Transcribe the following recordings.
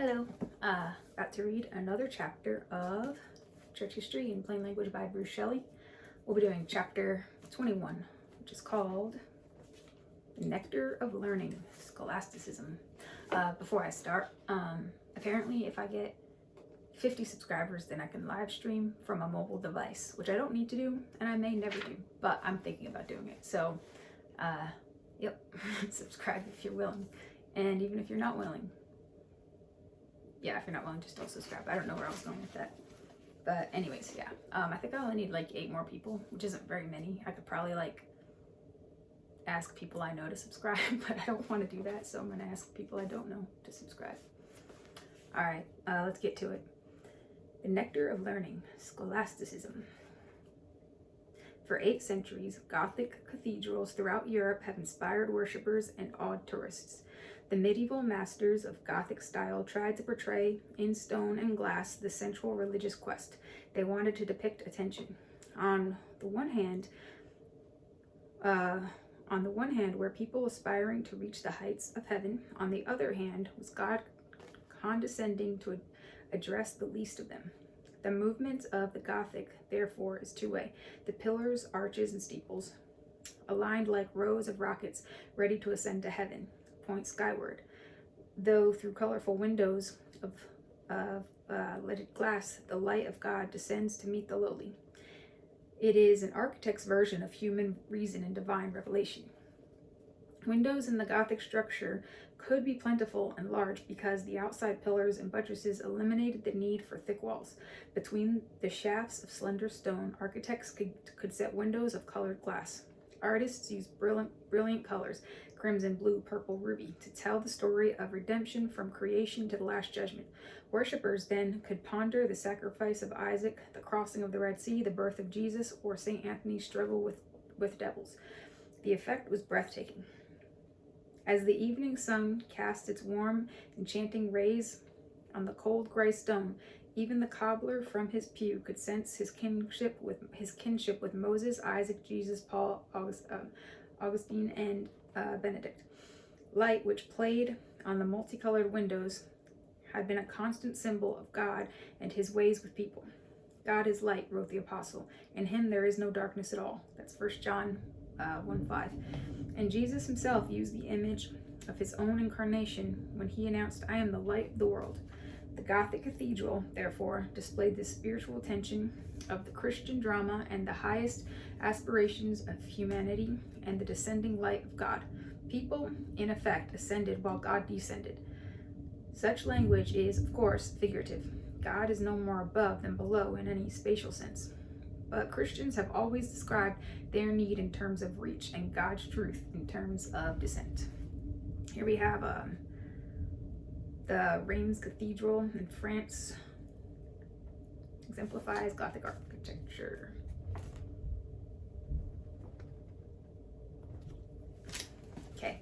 Hello, about to read another chapter of Church History in Plain Language by Bruce Shelley. We'll be doing chapter 21, which is called The Nectar of Learning, Scholasticism. Before I start, apparently if I get 50 subscribers, then I can live stream from a mobile device, which I don't need to do, and I may never do, but I'm thinking about doing it. So, yep, subscribe if you're willing, and even if you're not willing. Yeah, if you're not willing to still subscribe. I don't know where I was going with that. But anyways, yeah. I think I only need like 8 more people, which isn't very many. I could probably like ask people I know to subscribe, but I don't want to do that. So I'm going to ask people I don't know to subscribe. All right, let's get to it. The Nectar of Learning, Scholasticism. For 8 centuries, Gothic cathedrals throughout Europe have inspired worshippers and awed tourists. The medieval masters of Gothic style tried to portray in stone and glass the central religious quest. They wanted to depict attention. On the one hand, were people aspiring to reach the heights of heaven. On the other hand, was God condescending to address the least of them. The movement of the Gothic, therefore, is two-way. The pillars, arches, and steeples, aligned like rows of rockets ready to ascend to heaven, point skyward, though through colorful windows of leaded glass, the light of God descends to meet the lowly. It is an architect's version of human reason and divine revelation. Windows in the Gothic structure could be plentiful and large because the outside pillars and buttresses eliminated the need for thick walls. Between the shafts of slender stone, architects could set windows of colored glass. Artists used brilliant colors, crimson, blue, purple, ruby, to tell the story of redemption from creation to the Last Judgment. Worshippers then could ponder the sacrifice of Isaac, the crossing of the Red Sea, the birth of Jesus, or St. Anthony's struggle with devils. The effect was breathtaking. As the evening sun cast its warm, enchanting rays on the cold gray stone, even the cobbler from his pew could sense his kinship with Moses, Isaac, Jesus, Paul, Augustine, and Benedict. Light, which played on the multicolored windows, had been a constant symbol of God and his ways with people. God is light, wrote the apostle. In him there is no darkness at all. That's 1 John 1:5. And Jesus himself used the image of his own incarnation when he announced, "I am the light of the world." The Gothic cathedral, therefore, displayed the spiritual tension of the Christian drama and the highest aspirations of humanity and the descending light of God. People, in effect, ascended while God descended. Such language is, of course, figurative. God is no more above than below in any spatial sense. But Christians have always described their need in terms of reach and God's truth in terms of descent. Here we have the Reims Cathedral in France. Exemplifies Gothic architecture. Okay,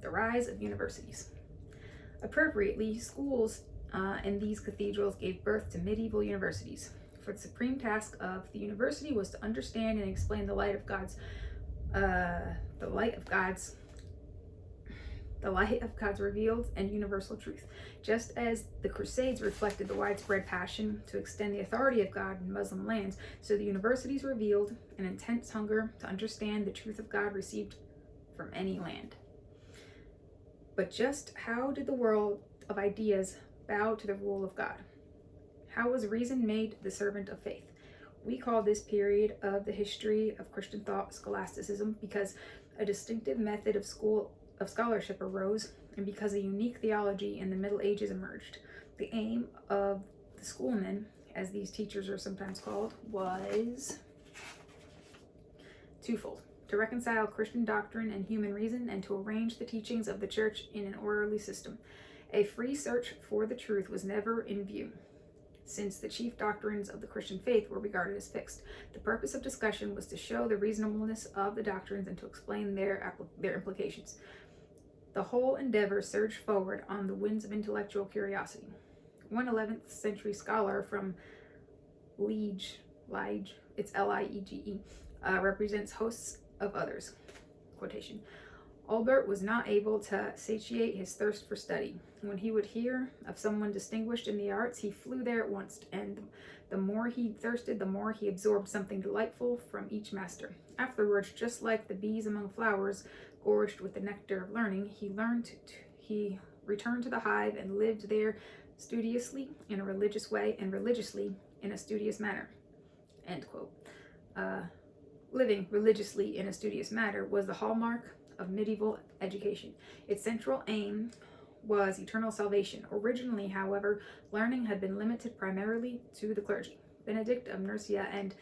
the rise of universities. Appropriately, schools in these cathedrals gave birth to medieval universities. For the supreme task of the university was to understand and explain the light of God's revealed and universal truth. Just as the Crusades reflected the widespread passion to extend the authority of God in Muslim lands, so the universities revealed an intense hunger to understand the truth of God received from any land. But just how did the world of ideas bow to the rule of God? How was reason made the servant of faith? We call this period of the history of Christian thought scholasticism because a distinctive method of scholarship arose and because a unique theology in the Middle Ages emerged. The aim of the schoolmen, as these teachers are sometimes called, was twofold: to reconcile Christian doctrine and human reason, and to arrange the teachings of the church in an orderly system. A free search for the truth was never in view, since the chief doctrines of the Christian faith were regarded as fixed. The purpose of discussion was to show the reasonableness of the doctrines and to explain their implications. The whole endeavor surged forward on the winds of intellectual curiosity. One 11th century scholar from Liege, it's Liege, represents hosts of others. Quotation. Albert was not able to satiate his thirst for study. When he would hear of someone distinguished in the arts, he flew there at once, and the more he thirsted, the more he absorbed something delightful from each master. Afterwards, just like the bees among flowers, gorged with the nectar of learning, he returned to the hive and lived there studiously in a religious way, and religiously in a studious manner. End quote. Living religiously in a studious manner was the hallmark of medieval education. Its central aim was eternal salvation. Originally, however, learning had been limited primarily to the clergy. Benedict of Nursia and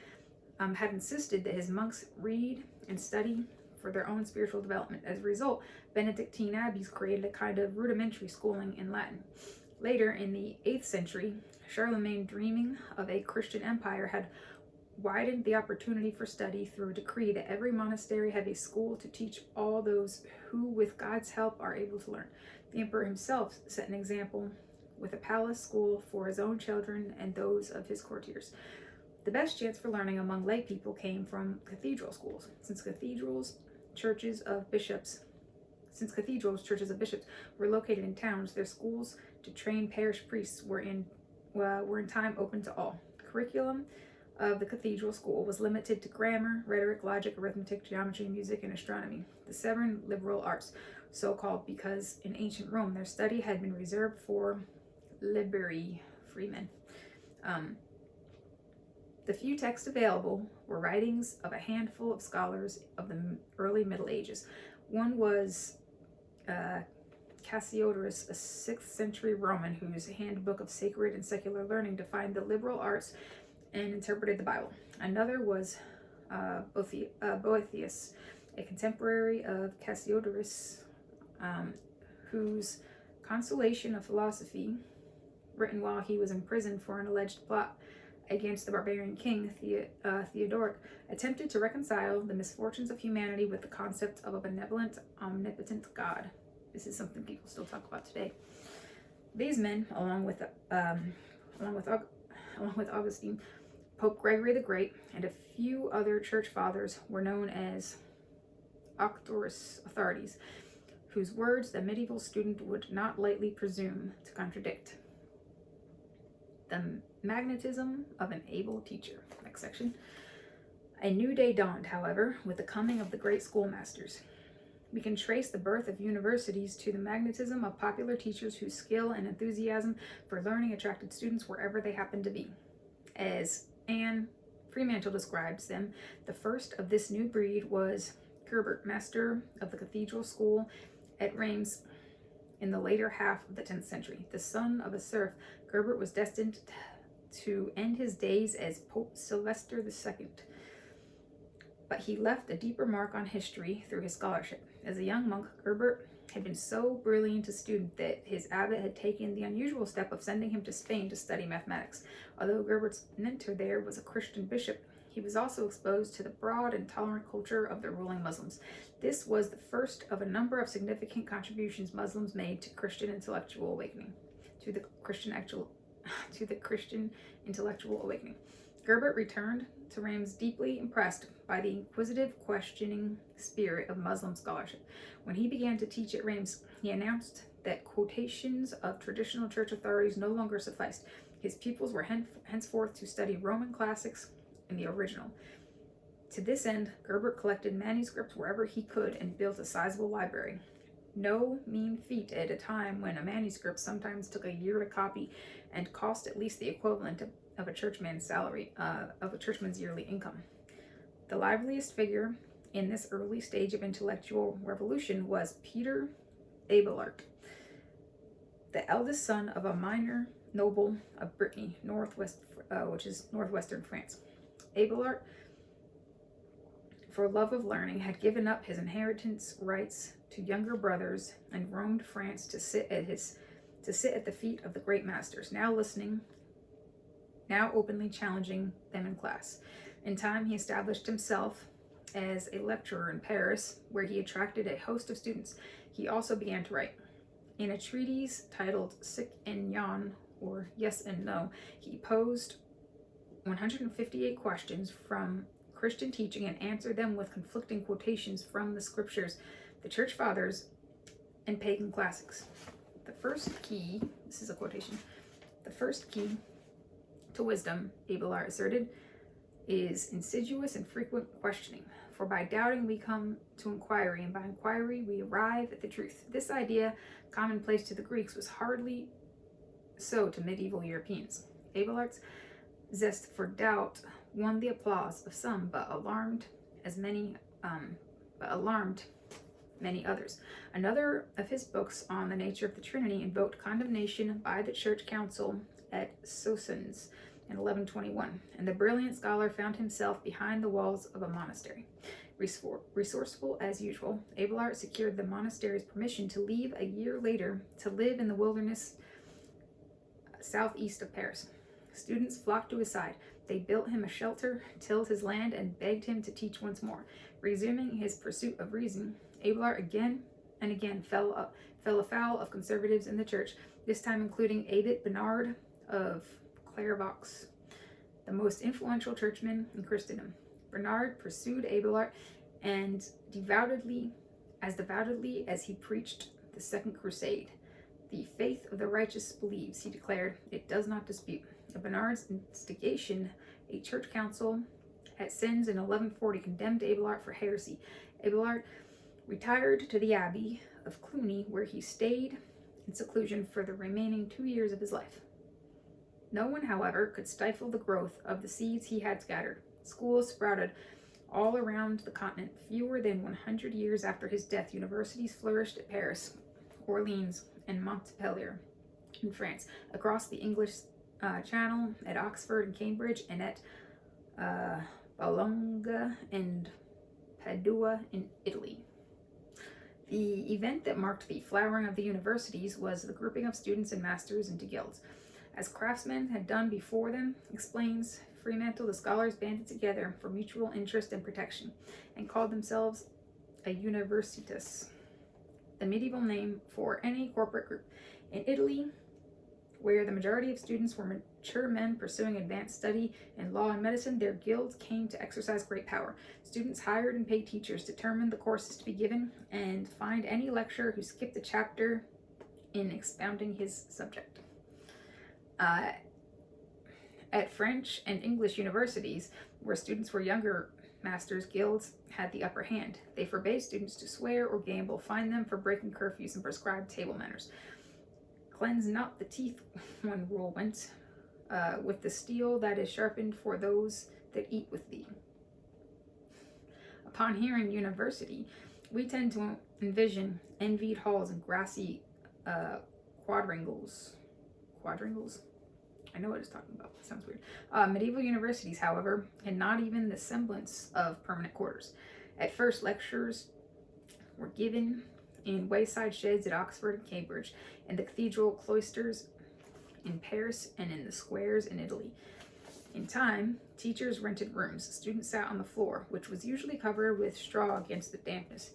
had insisted that his monks read and study for their own spiritual development. As a result, Benedictine abbeys created a kind of rudimentary schooling in Latin. Later, in the 8th century, Charlemagne, dreaming of a Christian empire, had widened the opportunity for study through a decree that every monastery have a school to teach all those who, with God's help, are able to learn. The emperor himself set an example with a palace school for his own children and those of his courtiers. The best chance for learning among lay people came from cathedral schools. Since cathedrals, churches of bishops were located in towns, their schools to train parish priests were in time open to all. The curriculum of the cathedral school was limited to grammar, rhetoric, logic, arithmetic, geometry, music, and astronomy, the 7 liberal arts, so called because in ancient Rome their study had been reserved for liberi, freemen. The few texts available were writings of a handful of scholars of the early Middle Ages. One was Cassiodorus, a 6th century Roman whose handbook of sacred and secular learning defined the liberal arts and interpreted the Bible. Another was Boethius, a contemporary of Cassiodorus, whose Consolation of Philosophy, written while he was imprisoned for an alleged plot against the barbarian king Theodoric, attempted to reconcile the misfortunes of humanity with the concept of a benevolent, omnipotent God. This is something people still talk about today. These men, along with Augustine, Pope Gregory the Great, and a few other church fathers, were known as authorities, whose words the medieval student would not lightly presume to contradict. The magnetism of an able teacher. Next section. A new day dawned, however, with the coming of the great schoolmasters. We can trace the birth of universities to the magnetism of popular teachers whose skill and enthusiasm for learning attracted students wherever they happened to be. As Anne Fremantle describes them, the first of this new breed was Gerbert, master of the cathedral school at Reims in the later half of the 10th century. The son of a serf, Gerbert was destined to end his days as Pope Sylvester II. But he left a deeper mark on history through his scholarship. As a young monk, Gerbert had been so brilliant a student that his abbot had taken the unusual step of sending him to Spain to study mathematics. Although Gerbert's mentor there was a Christian bishop, he was also exposed to the broad and tolerant culture of the ruling Muslims. This was the first of a number of significant contributions Muslims made to Christian intellectual awakening. Gerbert returned to Reims deeply impressed by the inquisitive, questioning spirit of Muslim scholarship. When he began to teach at Reims, he announced that quotations of traditional church authorities no longer sufficed. His pupils were henceforth to study Roman classics in the original. To this end, Gerbert collected manuscripts wherever he could and built a sizable library. No mean feat at a time when a manuscript sometimes took a year to copy and cost at least the equivalent of a churchman's salary, of a churchman's yearly income. The liveliest figure in this early stage of intellectual revolution was Peter Abelard, the eldest son of a minor noble of Brittany, which is northwestern France. Abelard, for love of learning, had given up his inheritance rights to younger brothers and roamed France to sit at the feet of the great masters, now openly challenging them in class. In time, he established himself as a lecturer in Paris, where he attracted a host of students. He also began to write. In a treatise titled Sic et Non, or Yes and No, he posed 158 questions from Christian teaching and answered them with conflicting quotations from the scriptures. the church fathers, and pagan classics. The first key, this is a quotation, the first key to wisdom, Abelard asserted, is insidious and frequent questioning. For by doubting we come to inquiry, and by inquiry we arrive at the truth. This idea, commonplace to the Greeks, was hardly so to medieval Europeans. Abelard's zest for doubt won the applause of some, but alarmed many others. Another of his books on the nature of the Trinity invoked condemnation by the church council at Soissons in 1121, and the brilliant scholar found himself behind the walls of a monastery. Resourceful as usual, Abelard secured the monastery's permission to leave a year later to live in the wilderness southeast of Paris. Students flocked to his side. They built him a shelter, tilled his land, and begged him to teach once more. Resuming his pursuit of reason, Abelard again and again fell afoul of conservatives in the church, this time including Abbot Bernard of Clairvaux, the most influential churchman in Christendom. Bernard pursued Abelard and devoutly as he preached the Second Crusade. The faith of the righteous believes, he declared, it does not dispute. At Bernard's instigation, a church council at Sens in 1140 condemned Abelard for heresy. Abelard retired to the Abbey of Cluny, where he stayed in seclusion for the remaining 2 years of his life. No one, however, could stifle the growth of the seeds he had scattered. Schools sprouted all around the continent. Fewer than 100 years after his death, universities flourished at Paris, Orleans, and Montpellier in France, across the English Channel, at Oxford and Cambridge, and at Bologna and Padua in Italy. The event that marked the flowering of the universities was the grouping of students and masters into guilds. As craftsmen had done before them, explains Fremantle, the scholars banded together for mutual interest and protection, and called themselves a universitas, the medieval name for any corporate group. In Italy, where the majority of students were mature men pursuing advanced study in law and medicine, their guilds came to exercise great power. Students hired and paid teachers, determined the courses to be given, and fined any lecturer who skipped a chapter in expounding his subject. At French and English universities, where students were younger, masters' guilds had the upper hand. They forbade students to swear or gamble, fined them for breaking curfews, and prescribed table manners. Cleanse not the teeth, one rule went, with the steel that is sharpened for those that eat with thee. Upon hearing university, we tend to envision envied halls and grassy quadrangles. Quadrangles? I know what it's talking about. It sounds weird. Medieval universities, however, had not even the semblance of permanent quarters. At first, lectures were given in wayside sheds at Oxford and Cambridge, in the cathedral cloisters in Paris, and in the squares in Italy. In time, teachers rented rooms. Students sat on the floor, which was usually covered with straw against the dampness.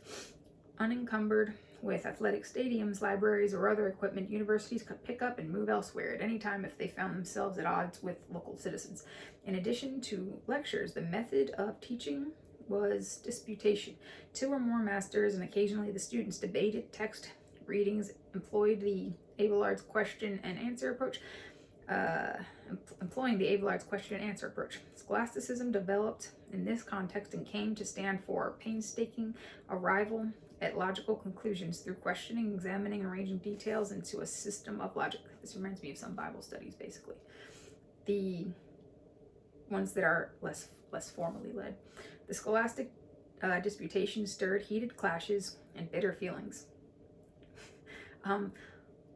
Unencumbered with athletic stadiums, libraries, or other equipment, universities could pick up and move elsewhere at any time if they found themselves at odds with local citizens. In addition to lectures, the method of teaching was disputation. 2 or more masters and occasionally the students debated text readings, employing the Abelard's question and answer approach. Scholasticism developed in this context and came to stand for painstaking arrival at logical conclusions through questioning, examining, arranging details into a system of logic. This reminds me of some Bible studies, basically. The ones that are less formally led. The scholastic disputation stirred heated clashes and bitter feelings.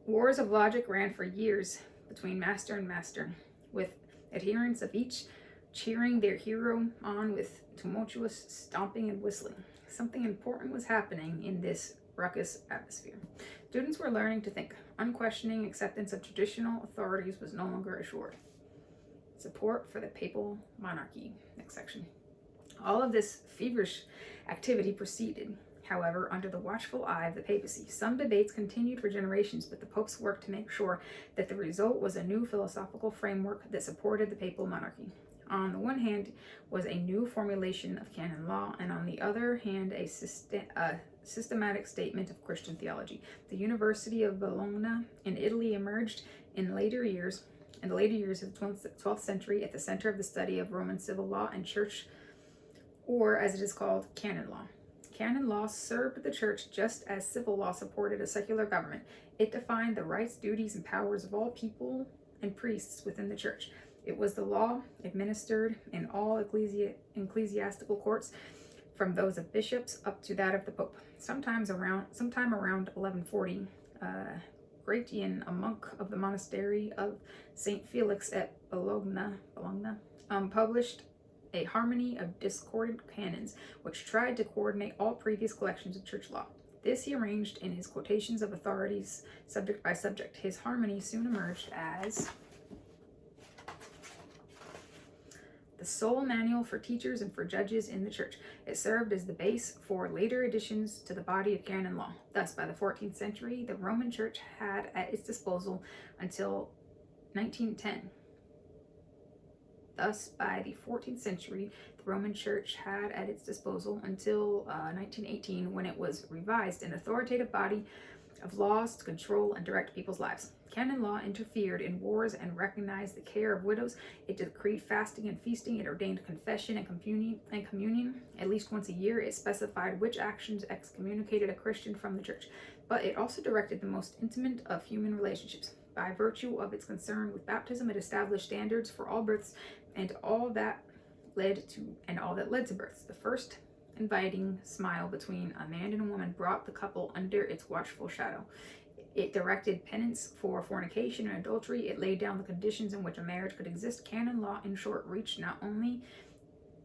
Wars of logic ran for years between master and master, with adherents of each cheering their hero on with tumultuous stomping and whistling. Something important was happening in this ruckus atmosphere. Students were learning to think. Unquestioning acceptance of traditional authorities was no longer assured. Support for the papal monarchy. Next section. All of this feverish activity proceeded, however, under the watchful eye of the papacy. Some debates continued for generations, but the popes worked to make sure that the result was a new philosophical framework that supported the papal monarchy. On the one hand was a new formulation of canon law, and on the other hand a systematic statement of Christian theology. The University of Bologna in Italy emerged in the later years of the 12th century at the center of the study of Roman civil law and church, or as it is called, canon law. Canon law served the church just as civil law supported a secular government. It defined the rights, duties, and powers of all people and priests within the church. It was the law administered in all ecclesiastical courts, from those of bishops up to that of the Pope. Sometime around 1140, Gratian, a monk of the monastery of St. Felix at Bologna, published a harmony of discordant canons, which tried to coordinate all previous collections of church law. This he arranged in his quotations of authorities, subject by subject. His harmony soon emerged as the sole manual for teachers and for judges in the church. It served as the base for later additions to the body of canon law. Thus, by the 14th century, the Roman Church had at its disposal until 1910. Thus, by the 14th century, the Roman Church had at its disposal until 1918, when it was revised, an authoritative body of laws to control and direct people's lives. Canon law interfered in wars and recognized the care of widows. It decreed fasting and feasting. It ordained confession and communion at least once a year. It specified which actions excommunicated a Christian from the church. But it also directed the most intimate of human relationships. By virtue of its concern with baptism, it established standards for all births and all that led to births. The first inviting smile between a man and a woman brought the couple under its watchful shadow. It directed penance for fornication and adultery. It laid down the conditions in which a marriage could exist. Canon law, in short, reached not only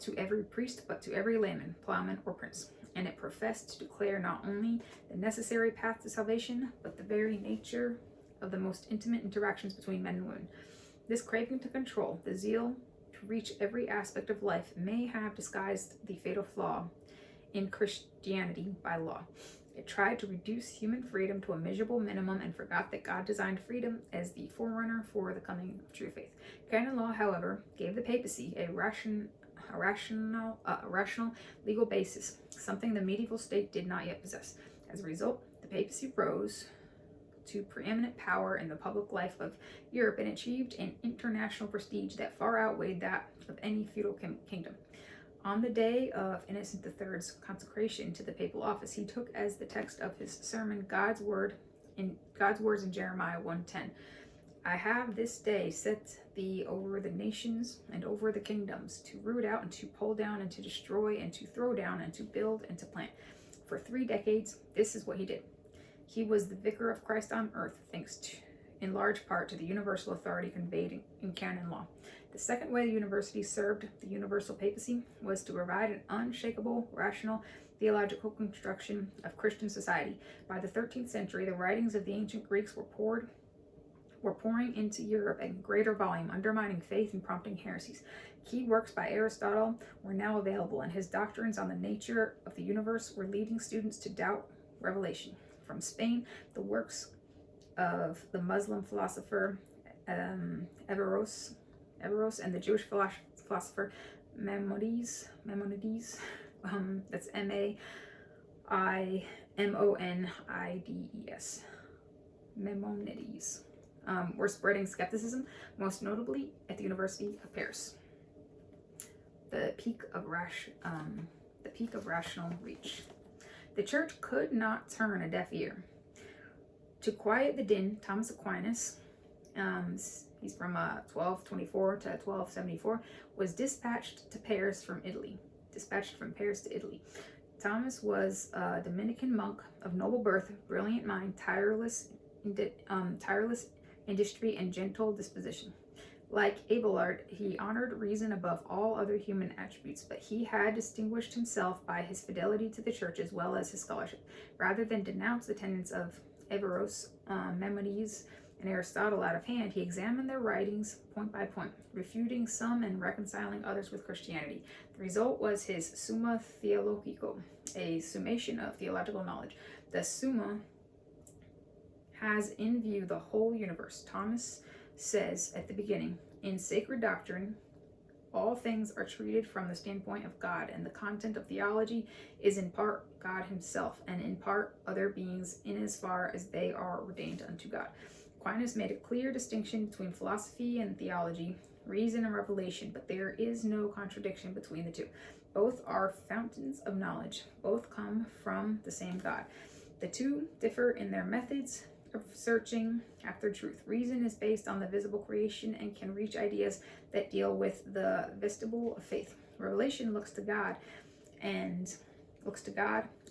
to every priest, but to every layman, plowman, or prince. And it professed to declare not only the necessary path to salvation, but the very nature of the most intimate interactions between men and women. This craving to control, the zeal to reach every aspect of life, may have disguised the fatal flaw in Christianity by law. It tried to reduce human freedom to a miserable minimum and forgot that God designed freedom as the forerunner for the coming of true faith. Canon law, however, gave the papacy a rational legal basis, something the medieval state did not yet possess. As a result, the papacy rose to preeminent power in the public life of Europe and achieved an international prestige that far outweighed that of any feudal kingdom. On the day of Innocent III's consecration to the papal office, he took as the text of his sermon God's words in Jeremiah 1:10. I have this day set thee over the nations and over the kingdoms, to root out and to pull down and to destroy and to throw down and to build and to plant. For 3 decades, this is what he did. He was the vicar of Christ on earth, thanks to, in large part to the universal authority conveyed in canon law. The second way the university served the universal papacy was to provide an unshakable, rational, theological construction of Christian society. By the 13th century, the writings of the ancient Greeks were pouring into Europe in greater volume, undermining faith and prompting heresies. Key works by Aristotle were now available, and his doctrines on the nature of the universe were leading students to doubt revelation. From Spain, the works of the Muslim philosopher Averroes and the Jewish philosopher Maimonides, that's Maimonides, were spreading skepticism, most notably at the University of Paris. The peak of rational reach. The church could not turn a deaf ear. To quiet the din, Thomas Aquinas, he's from 1224 to 1274, was dispatched from Paris to Italy. Thomas was a Dominican monk of noble birth, brilliant mind, tireless industry, and gentle disposition. Like Abelard, he honored reason above all other human attributes, but he had distinguished himself by his fidelity to the church as well as his scholarship. Rather than denounce the tenets of Averroes, Maimonides, and Aristotle out of hand, he examined their writings point by point, refuting some and reconciling others with Christianity. The result was his Summa Theologico, a summation of theological knowledge. The Summa has in view the whole universe. Thomas says at the beginning, in sacred doctrine, All things are treated from the standpoint of God, and the content of theology is in part God himself, and in part other beings, in as far as they are ordained unto God. Aquinas made a clear distinction between philosophy and theology, reason and revelation, but there is no contradiction between the two. Both are fountains of knowledge. Both come from the same God. The two differ in their methods of searching after truth. Reason is based on the visible creation and can reach ideas that deal with the vestibule of faith. Revelation looks to God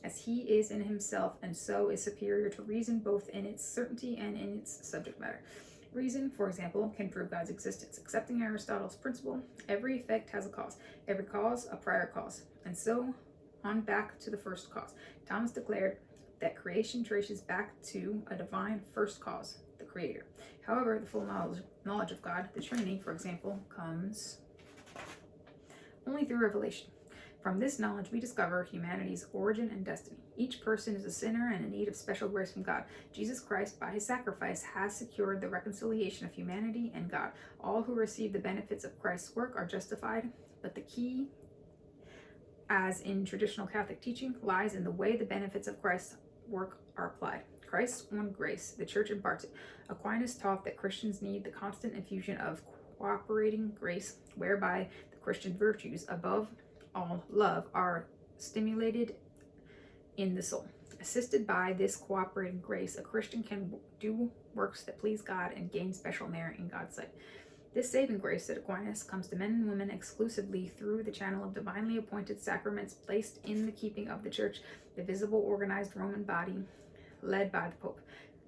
as he is in himself, and so is superior to reason both in its certainty and in its subject matter. Reason, for example, can prove God's existence. Accepting Aristotle's principle, every effect has a cause, every cause a prior cause, and so on back to the first cause. Thomas declared that creation traces back to a divine first cause, the Creator. However, the full knowledge of God, the Trinity, for example, comes only through revelation. From this knowledge, we discover humanity's origin and destiny. Each person is a sinner and in need of special grace from God. Jesus Christ, by his sacrifice, has secured the reconciliation of humanity and God. All who receive the benefits of Christ's work are justified, but the key, as in traditional Catholic teaching, lies in the way the benefits of Christ's work are applied. Christ's own grace, the Church imparts it. Aquinas taught that Christians need the constant infusion of cooperating grace, whereby the Christian virtues, above all love, are stimulated in the soul. Assisted by this cooperating grace, a Christian can do works that please God and gain special merit in God's sight. This saving grace, said Aquinas, comes to men and women exclusively through the channel of divinely appointed sacraments placed in the keeping of the Church, the visible organized Roman body led by the Pope.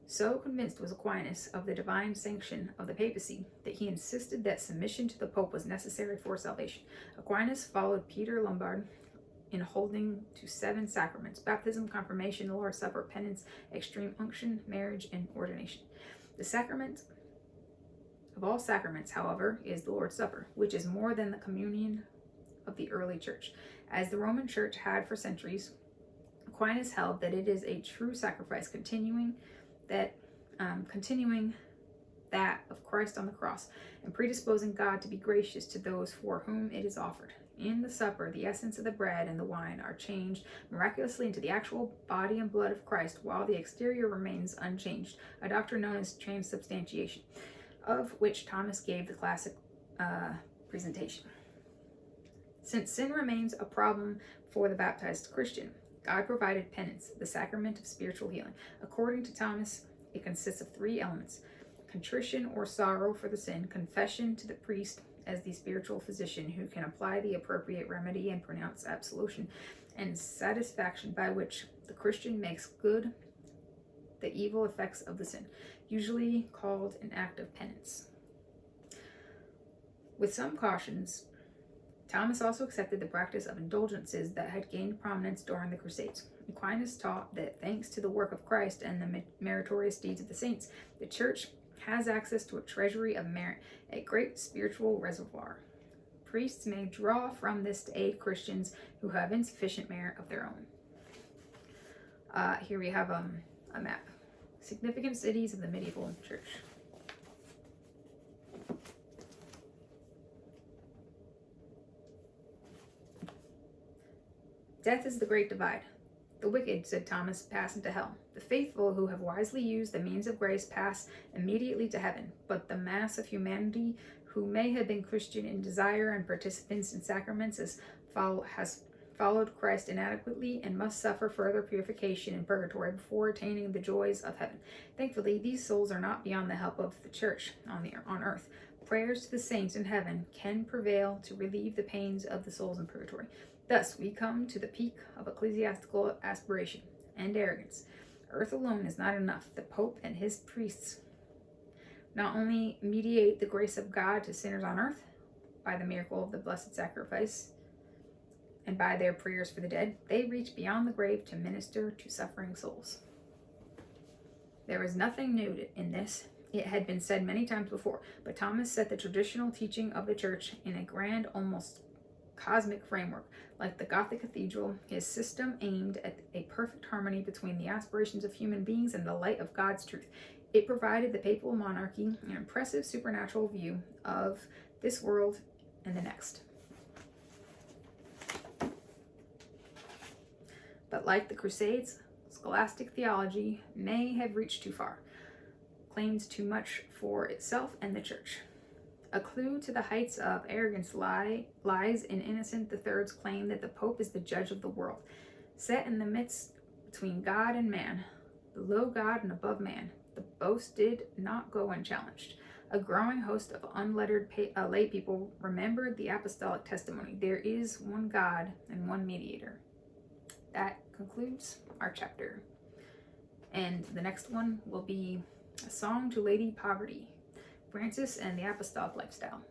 So convinced was Aquinas of the divine sanction of the papacy that he insisted that submission to the Pope was necessary for salvation. Aquinas followed Peter Lombard in holding to 7 sacraments: baptism, confirmation, the Lord's Supper, penance, extreme unction, marriage, and ordination. The sacrament of all sacraments, however, is the Lord's Supper, which is more than the communion of the early church. As the Roman Church had for centuries, Aquinas held that it is a true sacrifice, continuing that of Christ on the cross, and predisposing God to be gracious to those for whom it is offered. In the supper, the essence of the bread and the wine are changed miraculously into the actual body and blood of Christ, while the exterior remains unchanged, a doctrine known as transubstantiation, of which Thomas gave the classic presentation. Since sin remains a problem for the baptized Christian, God provided penance, the sacrament of spiritual healing. According to Thomas, it consists of 3 elements: contrition or sorrow for the sin, confession to the priest as the spiritual physician who can apply the appropriate remedy and pronounce absolution, and satisfaction by which the Christian makes good the evil effects of the sin, usually called an act of penance. With some cautions, Thomas also accepted the practice of indulgences that had gained prominence during the Crusades. Aquinas taught that thanks to the work of Christ and the meritorious deeds of the saints, the Church has access to a treasury of merit, a great spiritual reservoir. Priests may draw from this to aid Christians who have insufficient merit of their own. Here we have a map. Significant cities of the medieval church. Death is the great divide. The wicked, said Thomas, pass into hell. The faithful who have wisely used the means of grace pass immediately to heaven. But the mass of humanity who may have been Christian in desire and participants in sacraments has followed Christ inadequately and must suffer further purification in purgatory before attaining the joys of heaven. Thankfully, these souls are not beyond the help of the Church on earth. Prayers to the saints in heaven can prevail to relieve the pains of the souls in purgatory. Thus, we come to the peak of ecclesiastical aspiration and arrogance. Earth alone is not enough. The Pope and his priests not only mediate the grace of God to sinners on earth by the miracle of the Blessed Sacrifice and by their prayers for the dead, they reach beyond the grave to minister to suffering souls. There is nothing new in this. It had been said many times before, but Thomas set the traditional teaching of the Church in a grand, almost cosmic framework. Like the Gothic cathedral, his system aimed at a perfect harmony between the aspirations of human beings and the light of God's truth. It provided the papal monarchy an impressive supernatural view of this world in the next. But like the Crusades, scholastic theology may have reached too far, claimed too much for itself and the church. A clue to the heights of arrogance lies in Innocent III's claim that the Pope is the judge of the world, set in the midst between God and man, below God and above man. The boast did not go unchallenged. A growing host of unlettered lay people remembered the apostolic testimony. There is one God and one mediator. That concludes our chapter. And the next one will be A Song to Lady Poverty, Francis and the Apostolic Lifestyle.